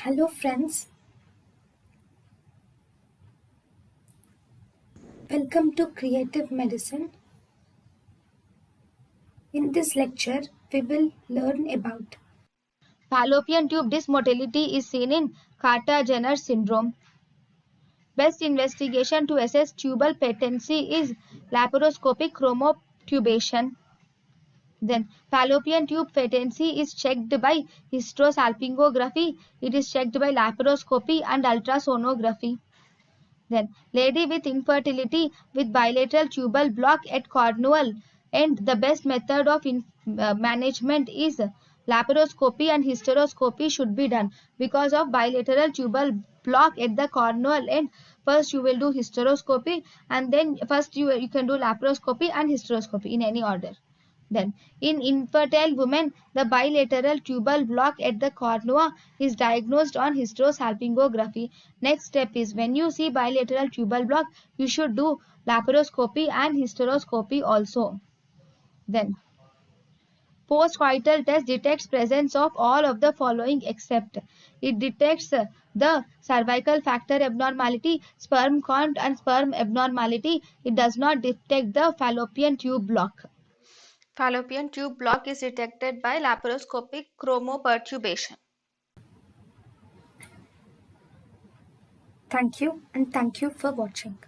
Hello friends, welcome to Creative Medicine. In this lecture, we will learn about Fallopian tube dysmotility is seen in Carter-Jenner syndrome. Best investigation to assess tubal patency is laparoscopic chromotubation. Then, fallopian tube patency is checked by hysterosalpingography. It is checked by laparoscopy and ultrasonography. Then, lady with infertility with bilateral tubal block at cornual, and the best method of management is laparoscopy and hysteroscopy should be done because of bilateral tubal block at the cornual end. First you will do hysteroscopy, and then first you can do laparoscopy and hysteroscopy in any order. Then, in infertile women, the bilateral tubal block at the cornua is diagnosed on hysterosalpingography. Next step is when you see bilateral tubal block, you should do laparoscopy and hysteroscopy also. Then, postcoital test detects presence of all of the following except it detects the cervical factor abnormality, sperm count and sperm abnormality. It does not detect the fallopian tube block. Fallopian tube block is detected by laparoscopic chromoperturbation. thank you and thank you for watching.